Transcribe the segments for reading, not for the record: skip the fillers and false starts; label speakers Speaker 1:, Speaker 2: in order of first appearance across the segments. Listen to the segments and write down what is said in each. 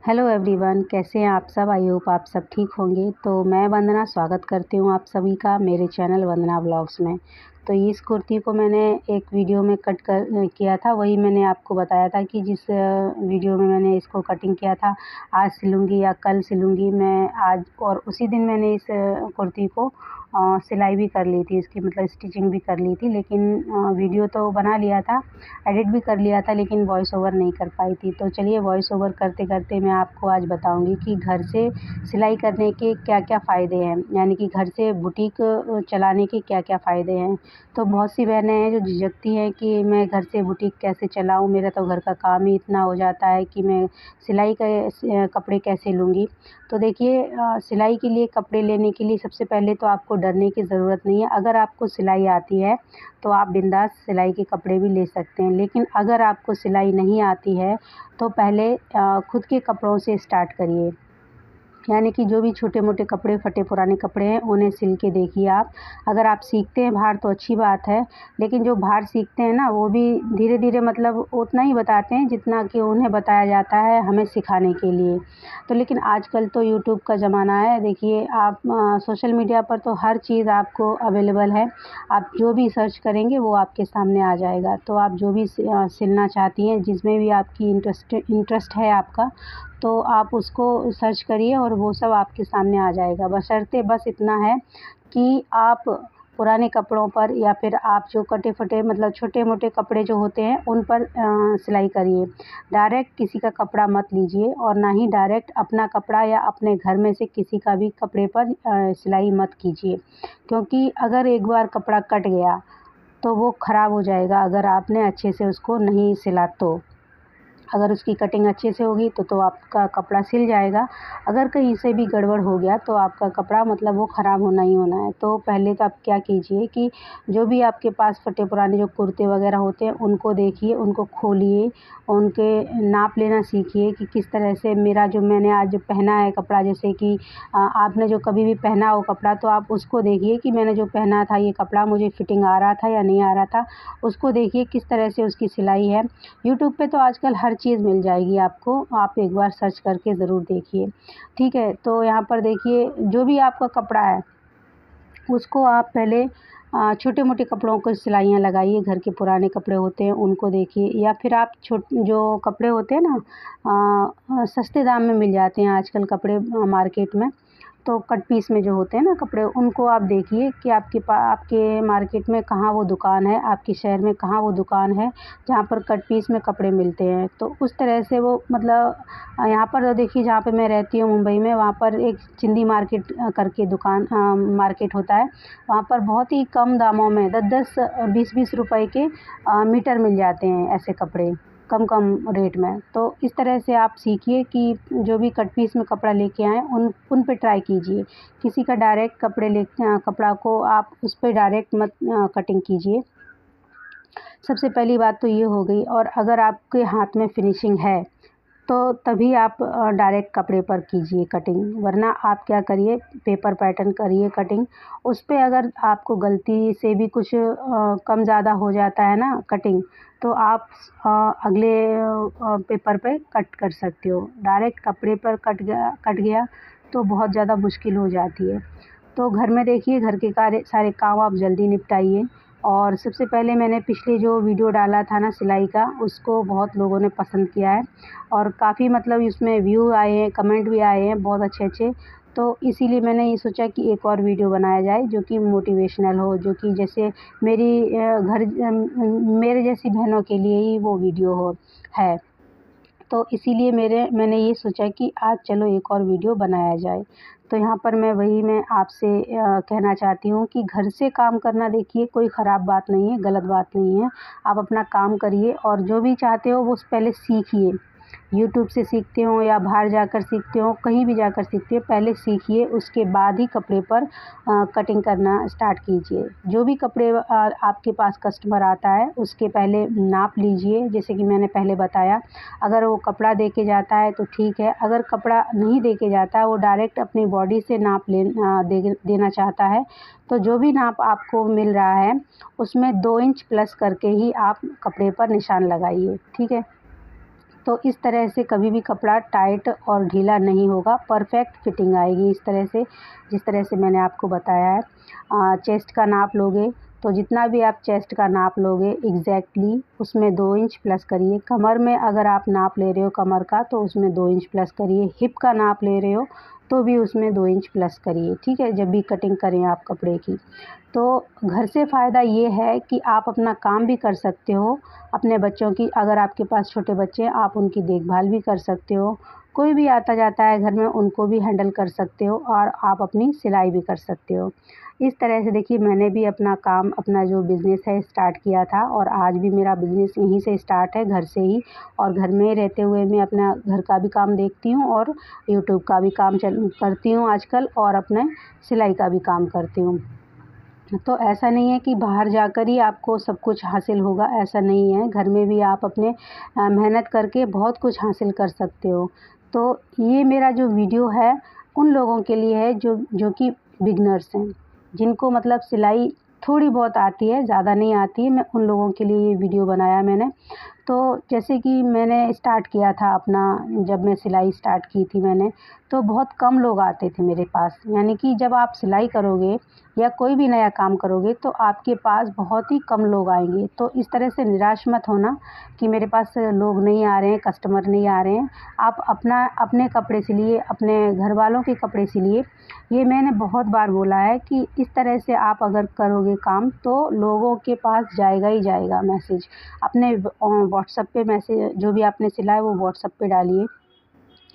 Speaker 1: Hello everyone, कैसे हैं आप सब। आई होप आप सब ठीक होंगे। तो मैं वंदना स्वागत करती हूँ आप सभी का मेरे चैनल वंदना व्लॉग्स में। तो इस कुर्ती को मैंने एक वीडियो में कट कर किया था, वही मैंने आपको बताया था कि जिस वीडियो में मैंने इसको कटिंग किया था आज सिलूँगी या कल सिलूँगी मैं आज, और उसी दिन मैंने इस कुर्ती को सिलाई भी कर ली थी, इसकी मतलब स्टिचिंग भी कर ली थी। लेकिन वीडियो तो बना लिया था, एडिट भी कर लिया था, लेकिन वॉइस ओवर नहीं कर पाई थी। तो चलिए वॉइस ओवर करते करते मैं आपको आज बताऊंगी कि घर से सिलाई करने के क्या क्या फ़ायदे हैं, यानी कि घर से बुटीक चलाने के क्या क्या फ़ायदे हैं। तो बहुत सी बहनें हैं जो झिझकती हैं कि मैं घर से बुटीक कैसे चलाऊं, मेरा तो घर का काम ही इतना हो जाता है कि मैं सिलाई का कपड़े कैसे लूँगी। तो देखिए, सिलाई के लिए कपड़े लेने के लिए सबसे पहले तो आपको डरने की ज़रूरत नहीं है। अगर आपको सिलाई आती है तो आप बिंदास सिलाई के कपड़े भी ले सकते हैं। लेकिन अगर आपको सिलाई नहीं आती है तो पहले खुद के कपड़ों से स्टार्ट करिए, यानी कि जो भी छोटे मोटे कपड़े, फटे पुराने कपड़े हैं उन्हें सिल के देखिए आप। अगर आप सीखते हैं बाहर तो अच्छी बात है, लेकिन जो बाहर सीखते हैं ना वो भी धीरे धीरे मतलब उतना ही बताते हैं जितना कि उन्हें बताया जाता है हमें सिखाने के लिए। तो लेकिन आजकल तो यूट्यूब का ज़माना है। देखिए आप सोशल मीडिया पर तो हर चीज़ आपको अवेलेबल है। आप जो भी सर्च करेंगे वो आपके सामने आ जाएगा। तो आप जो भी सिलना चाहती हैं, जिसमें भी आपकी इंटरेस्ट है आपका, तो आप उसको सर्च करिए और वो सब आपके सामने आ जाएगा। बशर्ते बस इतना है कि आप पुराने कपड़ों पर या फिर आप जो कटे-फटे मतलब छोटे-मोटे कपड़े जो होते हैं उन पर सिलाई करिए। डायरेक्ट किसी का कपड़ा मत लीजिए और ना ही डायरेक्ट अपना कपड़ा या अपने घर में से किसी का भी कपड़े पर सिलाई मत कीजिए। क्योंकि अगर एक बार कपड़ा कट गया तो वो ख़राब हो जाएगा अगर आपने अच्छे से उसको नहीं सिला तो। अगर उसकी कटिंग अच्छे से होगी तो आपका कपड़ा सिल जाएगा। अगर कहीं से भी गड़बड़ हो गया तो आपका कपड़ा मतलब वो ख़राब होना ही होना है। तो पहले तो आप क्या कीजिए कि जो भी आपके पास फटे पुराने जो कुर्ते वग़ैरह होते हैं उनको देखिए, उनको खोलिए, उनके नाप लेना सीखिए कि किस तरह से मेरा जो मैंने आज जो पहना है कपड़ा, जैसे कि आपने जो कभी भी पहना हो कपड़ा तो आप उसको देखिए कि मैंने जो पहना था ये कपड़ा मुझे फिटिंग आ रहा था या नहीं आ रहा था। उसको देखिए किस तरह से उसकी सिलाई है। यूट्यूब पे तो आजकल हर चीज़ मिल जाएगी आपको, आप एक बार सर्च करके ज़रूर देखिए, ठीक है। तो यहाँ पर देखिए जो भी आपका कपड़ा है उसको आप पहले छोटे-मोटे कपड़ों को सिलाइयाँ लगाइए। घर के पुराने कपड़े होते हैं उनको देखिए, या फिर आप जो कपड़े होते हैं ना सस्ते दाम में मिल जाते हैं आजकल कपड़े मार्केट में। तो कट पीस में जो होते हैं ना कपड़े, उनको आप देखिए कि आपके मार्केट में कहाँ वो दुकान है, आपके शहर में कहाँ वो दुकान है जहाँ पर कट पीस में कपड़े मिलते हैं। तो उस तरह से वो मतलब यहाँ पर तो देखिए जहाँ पे मैं रहती हूँ मुंबई में, वहाँ पर एक चिंदी मार्केट करके दुकान मार्केट होता है। वहाँ पर बहुत ही कम दामों में 10-10 20-20 रुपए के मीटर मिल जाते हैं ऐसे कपड़े, कम रेट में। तो इस तरह से आप सीखिए कि जो भी कट पीस में कपड़ा लेके आएँ उन पे ट्राई कीजिए। किसी का डायरेक्ट कपड़ा को आप उस पे डायरेक्ट मत कटिंग कीजिए। सबसे पहली बात तो ये हो गई। और अगर आपके हाथ में फिनिशिंग है तो तभी आप डायरेक्ट कपड़े पर कीजिए कटिंग, वरना आप क्या करिए पेपर पैटर्न करिए कटिंग। उस पे अगर आपको गलती से भी कुछ कम ज़्यादा हो जाता है ना कटिंग, तो आप अगले पेपर पे कट कर सकते हो। डायरेक्ट कपड़े पर कट गया तो बहुत ज़्यादा मुश्किल हो जाती है। तो घर में देखिए घर के सारे काम आप जल्दी निपटाइए। और सबसे पहले मैंने पिछले जो वीडियो डाला था ना सिलाई का, उसको बहुत लोगों ने पसंद किया है और काफ़ी मतलब इसमें व्यू आए हैं, कमेंट भी आए हैं बहुत अच्छे-अच्छे। तो इसीलिए मैंने ये सोचा कि एक और वीडियो बनाया जाए जो कि मोटिवेशनल हो, जो कि जैसे मेरे जैसी बहनों के लिए ही वो वीडियो है। तो इसीलिए मैंने ये सोचा कि आज चलो एक और वीडियो बनाया जाए। तो यहाँ पर मैं आपसे कहना चाहती हूँ कि घर से काम करना देखिए कोई ख़राब बात नहीं है, गलत बात नहीं है। आप अपना काम करिए और जो भी चाहते हो वो पहले सीखिए। यूट्यूब से सीखते हो या बाहर जाकर सीखते हो, कहीं भी जाकर सीखते हो, पहले सीखिए, उसके बाद ही कपड़े पर कटिंग करना स्टार्ट कीजिए। जो भी कपड़े आपके पास कस्टमर आता है उसके पहले नाप लीजिए, जैसे कि मैंने पहले बताया। अगर वो कपड़ा दे के जाता है तो ठीक है, अगर कपड़ा नहीं दे के जाता है, वो डायरेक्ट अपनी बॉडी से नाप देना चाहता है, तो जो भी नाप आपको मिल रहा है उसमें 2 इंच प्लस करके ही आप कपड़े पर निशान लगाइए, ठीक है। तो इस तरह से कभी भी कपड़ा टाइट और ढीला नहीं होगा, परफेक्ट फिटिंग आएगी इस तरह से, जिस तरह से मैंने आपको बताया है। चेस्ट का नाप लोगे तो जितना भी आप चेस्ट का नाप लोगे एग्जैक्टली उसमें 2 इंच प्लस करिए। कमर में अगर आप नाप ले रहे हो कमर का तो उसमें 2 इंच प्लस करिए। हिप का नाप ले रहे हो तो भी उसमें 2 इंच प्लस करिए, ठीक है, जब भी कटिंग करें आप कपड़े की। तो घर से फ़ायदा ये है कि आप अपना काम भी कर सकते हो, अपने बच्चों की, अगर आपके पास छोटे बच्चे हैं आप उनकी देखभाल भी कर सकते हो, कोई भी आता जाता है घर में उनको भी हैंडल कर सकते हो और आप अपनी सिलाई भी कर सकते हो। इस तरह से देखिए मैंने भी अपना काम, अपना जो बिज़नेस है स्टार्ट किया था और आज भी मेरा बिज़नेस यहीं से स्टार्ट है, घर से ही। और घर में रहते हुए मैं अपना घर का भी काम देखती हूँ और यूट्यूब का भी काम करती हूँ आजकल, और अपने सिलाई का भी काम करती हूँ। तो ऐसा नहीं है कि बाहर जाकर ही आपको सब कुछ हासिल होगा, ऐसा नहीं है। घर में भी आप अपने मेहनत करके बहुत कुछ हासिल कर सकते हो। तो ये मेरा जो वीडियो है उन लोगों के लिए है जो कि बिगिनर्स हैं, जिनको मतलब सिलाई थोड़ी बहुत आती है, ज़्यादा नहीं आती है। मैं उन लोगों के लिए ये वीडियो बनाया मैंने। तो जैसे कि मैंने स्टार्ट किया था अपना, जब मैं सिलाई स्टार्ट की थी मैंने, तो बहुत कम लोग आते थे मेरे पास। यानी कि जब आप सिलाई करोगे या कोई भी नया काम करोगे तो आपके पास बहुत ही कम लोग आएंगे। तो इस तरह से निराश मत होना कि मेरे पास लोग नहीं आ रहे हैं, कस्टमर नहीं आ रहे हैं। आप अपने कपड़े सिलिए, अपने घर वालों के कपड़े सिलिए। ये मैंने बहुत बार बोला है कि इस तरह से आप अगर करोगे काम तो लोगों के पास जाएगा ही जाएगा मैसेज। अपने व्हाट्सएप पे मैसेज, जो भी आपने सिला है वो व्हाट्सएप पे डालिए,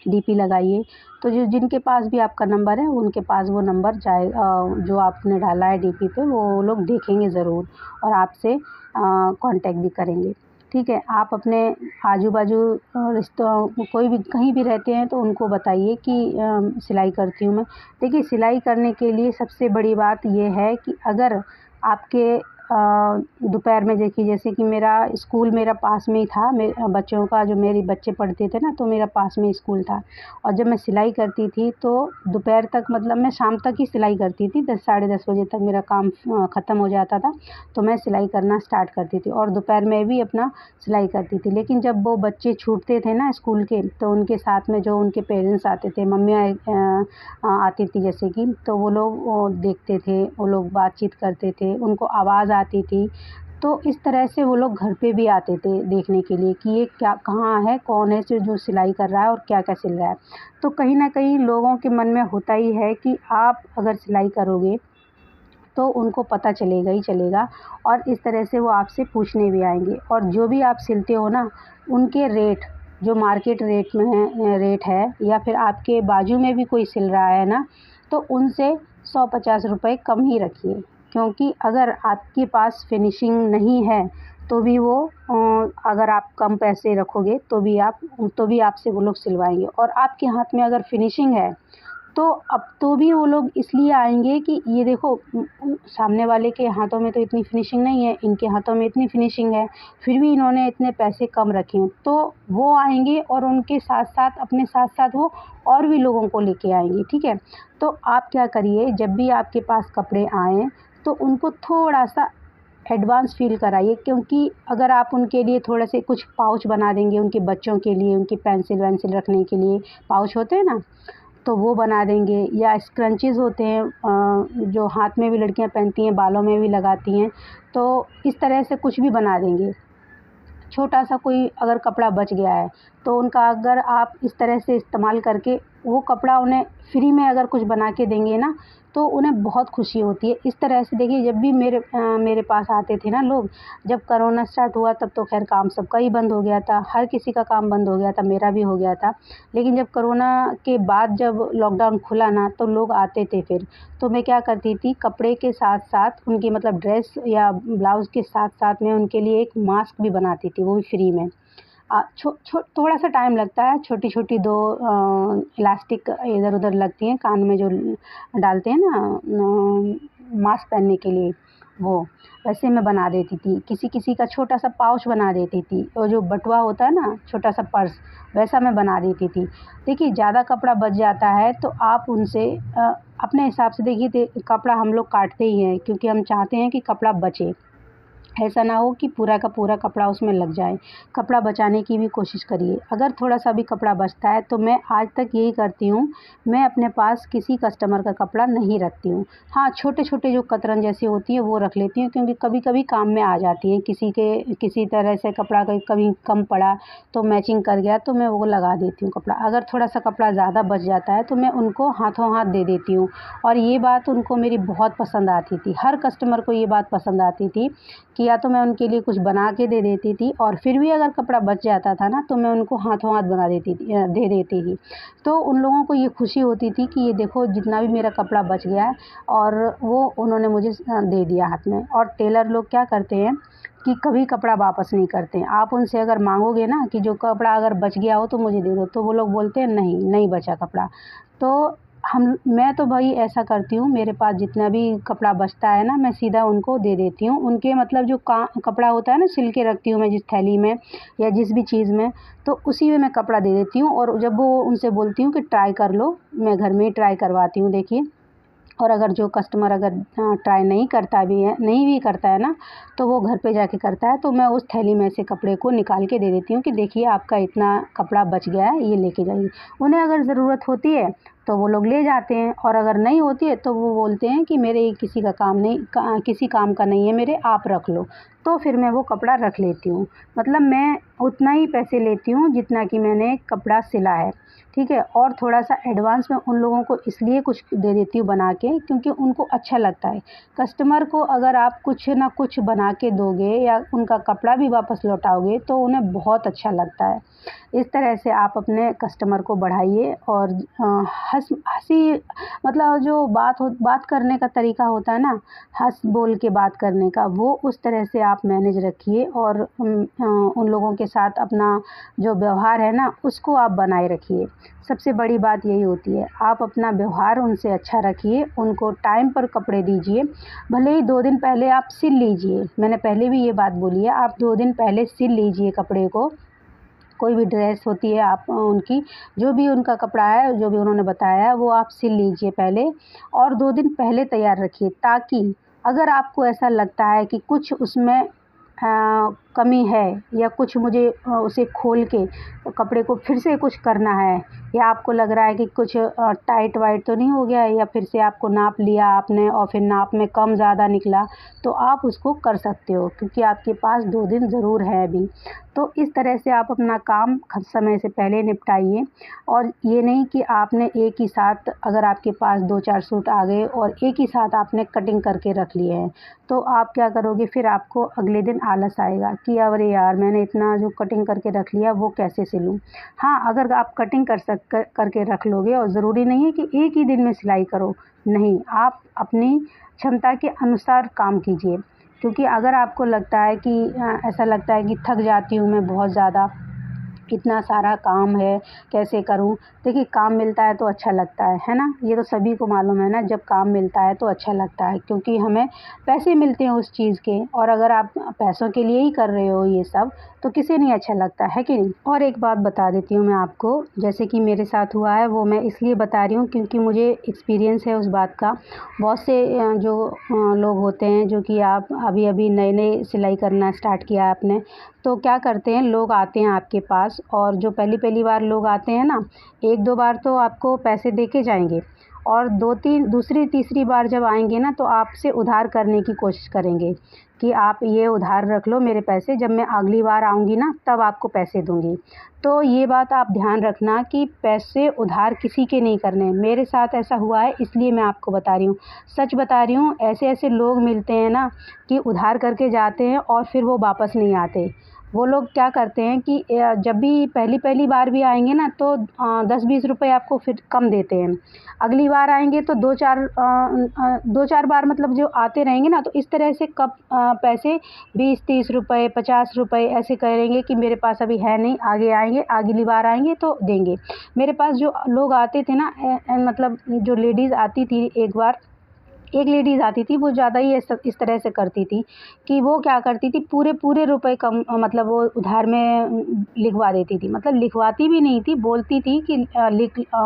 Speaker 1: डीपी लगाइए, तो जिनके पास भी आपका नंबर है उनके पास वो नंबर जो आपने डाला है डीपी पे, वो लोग देखेंगे ज़रूर और आपसे कांटेक्ट भी करेंगे, ठीक है। आप अपने आजू बाजू रिश्तों, कोई भी कहीं भी रहते हैं तो उनको बताइए कि सिलाई करती हूँ मैं। देखिए सिलाई करने के लिए सबसे बड़ी बात ये है कि अगर आपके दोपहर में, देखिए जैसे कि मेरा पास में ही था, बच्चों का, जो मेरे बच्चे पढ़ते थे ना, तो मेरा पास में स्कूल था। और जब मैं सिलाई करती थी तो दोपहर तक, मतलब मैं शाम तक ही सिलाई करती थी, 10 साढ़े 10 बजे तक मेरा काम ख़त्म हो जाता था। तो मैं सिलाई करना स्टार्ट करती थी और दोपहर में भी अपना सिलाई करती थी। लेकिन जब वो बच्चे छूटते थे ना स्कूल के, तो उनके साथ में जो उनके पेरेंट्स आते थे, मम्मियाँ आती थी जैसे कि, तो वो लोग देखते थे, वो लोग बातचीत करते थे, उनको आवाज़ आती थी। तो इस तरह से वो लोग घर पे भी आते थे देखने के लिए कि ये क्या, कहाँ है, कौन है जो सिलाई कर रहा है और क्या-क्या सिल रहा है। तो कहीं न कहीं लोगों के मन में होता ही है कि आप अगर सिलाई करोगे तो उनको पता चलेगा ही चलेगा, और इस तरह से वो आपसे पूछने भी आएँगे। और जो भी आप सिलते हो ना, उनके रेट, जो मार्केट रेट में है, रेट है, या फिर आपके बाजू में भी कोई सिल रहा है ना, तो उनसे 100-50 रुपए कम ही रखिए। क्योंकि अगर आपके पास फिनिशिंग नहीं है तो भी वो अगर आप कम पैसे रखोगे तो भी आपसे वो लोग सिलवाएँगे। और आपके हाथ में अगर फिनिशिंग है तो अब तो भी वो लोग इसलिए आएँगे कि ये देखो, सामने वाले के हाथों में तो इतनी फिनिशिंग नहीं है, इनके हाथों में इतनी फिनिशिंग है, फिर भी इन्होंने इतने पैसे कम रखे हैं। तो वो आएँगे और उनके साथ-साथ, अपने साथ-साथ वो और भी लोगों को लेके आएँगे, ठीक है। तो आप क्या करिए, जब भी आपके पास कपड़े आएँ तो उनको थोड़ा-सा एडवांस फ़ील कराइए। क्योंकि अगर आप उनके लिए थोड़े से कुछ पाउच बना देंगे, उनके बच्चों के लिए, उनकी पेंसिल-वेंसिल रखने के लिए पाउच होते हैं ना, तो वो बना देंगे, या स्क्रंचीज़ होते हैं जो हाथ में भी लड़कियां पहनती हैं, बालों में भी लगाती हैं, तो इस तरह से कुछ भी बना देंगे। छोटा सा कोई अगर कपड़ा बच गया है तो उनका अगर आप इस तरह से इस्तेमाल करके वो कपड़ा उन्हें फ्री में अगर कुछ बना के देंगे ना, तो उन्हें बहुत खुशी होती है। इस तरह से देखिए, जब भी मेरे पास आते थे ना लोग, जब कोरोना स्टार्ट हुआ तब तो खैर काम सबका ही बंद हो गया था, हर किसी का काम बंद हो गया था, मेरा भी हो गया था। लेकिन जब कोरोना के बाद जब लॉकडाउन खुला ना, तो लोग आते थे फिर। तो मैं क्या करती थी, कपड़े के साथ-साथ उनकी, मतलब ड्रेस या ब्लाउज़ के साथ-साथ में उनके लिए एक मास्क भी बनाती थी, वो भी फ्री में। छो छो थोड़ा-सा टाइम लगता है, छोटी-छोटी 2 इलास्टिक इधर-उधर लगती हैं, कान में जो डालते हैं ना मास्क पहनने के लिए, वो वैसे मैं बना देती थी। किसी-किसी का छोटा-सा पाउच बना देती थी, और जो बटुआ होता है ना, छोटा-सा पर्स, वैसा मैं बना देती थी। देखिए ज़्यादा कपड़ा बच जाता है तो आप उनसे अपने हिसाब से, देखिए कपड़ा हम लोग काटते ही हैं क्योंकि हम चाहते हैं कि कपड़ा बचे। ऐसा ना हो कि पूरा का पूरा कपड़ा उसमें लग जाए। कपड़ा बचाने की भी कोशिश करिए। अगर थोड़ा-सा भी कपड़ा बचता है तो मैं आज तक यही करती हूँ, मैं अपने पास किसी कस्टमर का कपड़ा नहीं रखती हूँ। हाँ, छोटे-छोटे जो कतरन जैसी होती हैं वो रख लेती हूँ, क्योंकि कभी-कभी काम में आ जाती हैं। किसी तरह से कपड़ा कभी कम पड़ा तो मैचिंग कर गया तो मैं वो लगा देती हूँ कपड़ा। अगर थोड़ा-सा कपड़ा ज़्यादा बच जाता है तो मैं उनको हाथों हाथ दे देती हूँ, और ये बात उनको मेरी बहुत पसंद आती थी। हर कस्टमर को ये बात पसंद आती थी कि या तो मैं उनके लिए कुछ बना के दे देती थी, और फिर भी अगर कपड़ा बच जाता था ना तो मैं उनको हाथों हाथ दे देती थी। तो उन लोगों को ये खुशी होती थी कि ये देखो जितना भी मेरा कपड़ा बच गया है, और वो उन्होंने मुझे दे दिया हाथ में। और टेलर लोग क्या करते हैं कि कभी कपड़ा वापस नहीं करते हैं। आप उनसे अगर मांगोगे ना कि जो कपड़ा अगर बच गया हो तो मुझे दे दो, तो वो लोग बोलते हैं नहीं, नहीं बचा कपड़ा। तो मैं तो भाई ऐसा करती हूँ, मेरे पास जितना भी कपड़ा बचता है ना मैं सीधा उनको दे देती हूँ। उनके मतलब जो कपड़ा होता है ना, सिल के रखती हूँ मैं जिस थैली में या जिस भी चीज़ में, तो उसी में मैं कपड़ा दे देती हूँ। और जब वो उनसे बोलती हूँ कि ट्राई कर लो, मैं घर में ही ट्राई करवाती हूँ, देखिए। और अगर जो कस्टमर अगर ट्राई नहीं भी करता है ना, तो वो घर पे जाके करता है, तो मैं उस थैली में से कपड़े को निकाल के दे देती हूँ कि देखिए आपका इतना कपड़ा बच गया है, ये लेके जाइए। उन्हें अगर ज़रूरत होती है तो वो लोग ले जाते हैं, और अगर नहीं होती है तो वो बोलते हैं कि मेरे ये किसी काम का नहीं है मेरे, आप रख लो। तो फिर मैं वो कपड़ा रख लेती हूँ। मतलब मैं उतना ही पैसे लेती हूँ जितना कि मैंने कपड़ा सिला है, ठीक है। और थोड़ा-सा एडवांस में उन लोगों को इसलिए कुछ दे देती हूँ बना के, क्योंकि उनको अच्छा लगता है। कस्टमर को अगर आप कुछ ना कुछ बना के दोगे या उनका कपड़ा भी वापस लौटाओगे तो उन्हें बहुत अच्छा लगता है। इस तरह से आप अपने कस्टमर को बढ़ाइए, और हँसी मतलब जो बात करने का तरीका होता है ना, हँस बोल के बात करने का, वो उस तरह से आप मैनेज रखिए। और उन लोगों के साथ अपना जो व्यवहार है ना उसको आप बनाए रखिए। सबसे बड़ी बात यही होती है, आप अपना व्यवहार उनसे अच्छा रखिए, उनको टाइम पर कपड़े दीजिए। भले ही 2 दिन पहले आप सिल लीजिए, मैंने पहले भी ये बात बोली है, आप 2 दिन पहले सिल लीजिए कपड़े को। कोई भी ड्रेस होती है आप उनकी, जो भी उनका कपड़ा है, जो भी उन्होंने बताया है वो आप सिल लीजिए पहले, और 2 दिन पहले तैयार रखिए, ताकि अगर आपको ऐसा लगता है कि कुछ उसमें कमी है, या कुछ मुझे उसे खोल के कपड़े को फिर से कुछ करना है, या आपको लग रहा है कि कुछ टाइट वाइट तो नहीं हो गया है, या फिर से आपको नाप लिया आपने और फिर नाप में कम ज़्यादा निकला, तो आप उसको कर सकते हो, क्योंकि आपके पास 2 दिन ज़रूर है अभी। तो इस तरह से आप अपना काम समय से पहले निपटाइए। और ये नहीं कि आपने एक ही साथ, अगर आपके पास 2-4 सूट आ गए और एक ही साथ आपने कटिंग करके रख लिए हैं, तो आप क्या करोगे, फिर आपको अगले दिन आलस आएगा कि अरे यार मैंने इतना जो कटिंग करके रख लिया वो कैसे सिलूँ। हाँ, अगर आप कटिंग करके रख लोगे, और ज़रूरी नहीं है कि एक ही दिन में सिलाई करो, नहीं, आप अपनी क्षमता के अनुसार काम कीजिए। क्योंकि अगर आपको लगता है कि ऐसा लगता है कि थक जाती हूँ मैं बहुत ज़्यादा, इतना सारा काम है, कैसे करूँ? देखिए, काम मिलता है तो अच्छा लगता है ना? ये तो सभी को मालूम है ना, जब काम मिलता है तो अच्छा लगता है, क्योंकि हमें पैसे मिलते हैं उस चीज़ के। और अगर आप पैसों के लिए ही कर रहे हो ये सब, तो किसे नहीं अच्छा लगता है कि नहीं? और एक बात बता देती हूँ मैं आपको, जैसे कि मेरे साथ हुआ है, वो मैं इसलिए बता रही हूँ क्योंकि मुझे एक्सपीरियंस है उस बात का। बहुत से लोग होते हैं जो कि आप अभी-अभी नए-नए सिलाई करना स्टार्ट किया है आपने, तो क्या करते हैं, लोग आते हैं आपके पास, और जो पहली-पहली बार लोग आते हैं ना, 1-2 बार तो आपको पैसे दे के जाएँगे, और 2-3 दूसरी-तीसरी बार जब आएँगे ना, तो आपसे उधार करने की कोशिश करेंगे कि आप ये उधार रख लो मेरे पैसे, जब मैं अगली बार आऊँगी ना तब आपको पैसे दूँगी। तो ये बात आप ध्यान रखना कि पैसे उधार किसी के नहीं करने। मेरे साथ ऐसा हुआ है, इसलिए मैं आपको बता रही हूँ। सच बता रही हूँ, ऐसे-ऐसे लोग मिलते हैं ना कि उधार करके जाते हैं और फिर वो वापस नहीं आते। वो लोग क्या करते हैं कि जब भी पहली-पहली बार भी आएँगे ना, तो 10-20 रुपए आपको फिर कम देते हैं। अगली बार आएँगे तो 2-4 बार, मतलब जो आते रहेंगे ना, तो इस तरह से पैसे 20-30 रुपए, 50 रुपए ऐसे करेंगे कि मेरे पास अभी है नहीं, आगे आएँगे, अगली बार आएँगे तो देंगे। मेरे पास जो लोग आते थे ना, मतलब जो लेडीज़ आती थी एक बार, एक लेडीज़ आती थी, वो ज़्यादा ही इस तरह से करती थी कि वो क्या करती थी, पूरे रुपए कम मतलब वो उधार में लिखवा देती थी। मतलब लिखवाती भी नहीं थी, बोलती थी कि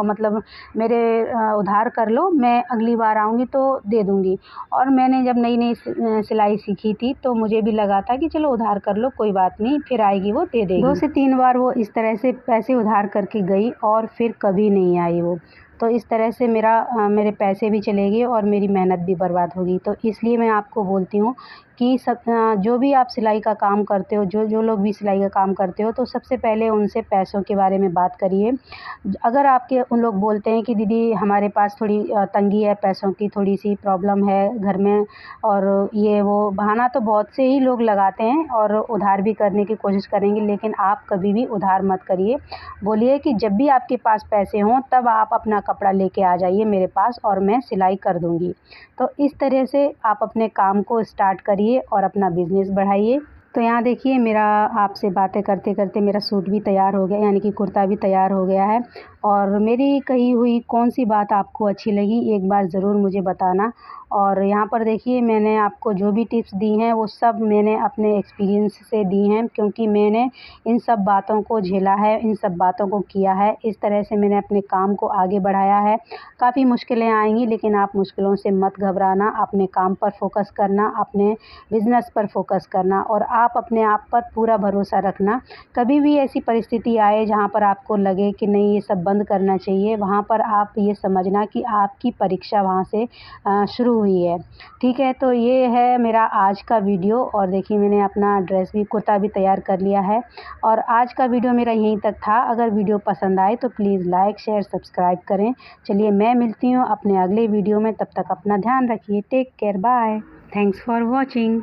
Speaker 1: मतलब मेरे उधार कर लो, मैं अगली बार आऊँगी तो दे दूँगी। और मैंने जब नई-नई सिलाई सीखी थी तो मुझे भी लगा था कि चलो उधार कर लो, कोई बात नहीं, फिर आएगी वो दे देगी। 2 से 3 बार वो इस तरह से पैसे उधार करके गई और फिर कभी नहीं आई वो। तो इस तरह से मेरे पैसे भी चले गए और मेरी मेहनत भी बर्बाद हो गई। तो इसलिए मैं आपको बोलती हूँ कि जो भी आप सिलाई का काम करते हो, जो लोग भी सिलाई का काम करते हो, तो सबसे पहले उनसे पैसों के बारे में बात करिए। अगर आपके उन लोग बोलते हैं कि दीदी हमारे पास थोड़ी तंगी है, पैसों की थोड़ी-सी प्रॉब्लम है घर में और ये वो बहाना तो बहुत से ही लोग लगाते हैं और उधार भी करने की कोशिश करेंगे, लेकिन आप कभी भी उधार मत करिए। बोलिए कि जब भी आपके पास पैसे हों तब आप अपना कपड़ा लेके आ जाइए मेरे पास और मैं सिलाई कर दूँगी। तो इस तरह से आप अपने काम को स्टार्ट करिए और अपना बिज़नेस बढ़ाइए। तो यहाँ देखिए मेरा आपसे बातें करते-करते मेरा सूट भी तैयार हो गया, यानी कि कुर्ता भी तैयार हो गया है। और मेरी कही हुई कौन-सी बात आपको अच्छी लगी, एक बार ज़रूर मुझे बताना। और यहाँ पर देखिए मैंने आपको जो भी टिप्स दी हैं वो सब मैंने अपने एक्सपीरियंस से दी हैं, क्योंकि मैंने इन सब बातों को झेला है, इन सब बातों को किया है। इस तरह से मैंने अपने काम को आगे बढ़ाया है। काफ़ी मुश्किलें आएँगी, लेकिन आप मुश्किलों से मत घबराना, अपने काम पर फ़ोकस करना, अपने बिज़नेस पर फ़ोकस करना और आप अपने आप पर पूरा भरोसा रखना। कभी भी ऐसी परिस्थिति आए जहाँ पर आपको लगे कि नहीं ये सब बंद करना चाहिए, वहाँ पर आप ये समझना कि आपकी परीक्षा वहाँ से शुरू हुई है। ठीक है, तो ये है मेरा आज का वीडियो और देखिए मैंने अपना कुर्ता भी तैयार कर लिया है और आज का वीडियो मेरा यहीं तक था। अगर वीडियो पसंद आए तो प्लीज़ लाइक, शेयर, सब्सक्राइब करें। चलिए मैं मिलती हूँ अपने अगले वीडियो में, तब तक अपना ध्यान रखिए। Take care, bye. Thanks for watching.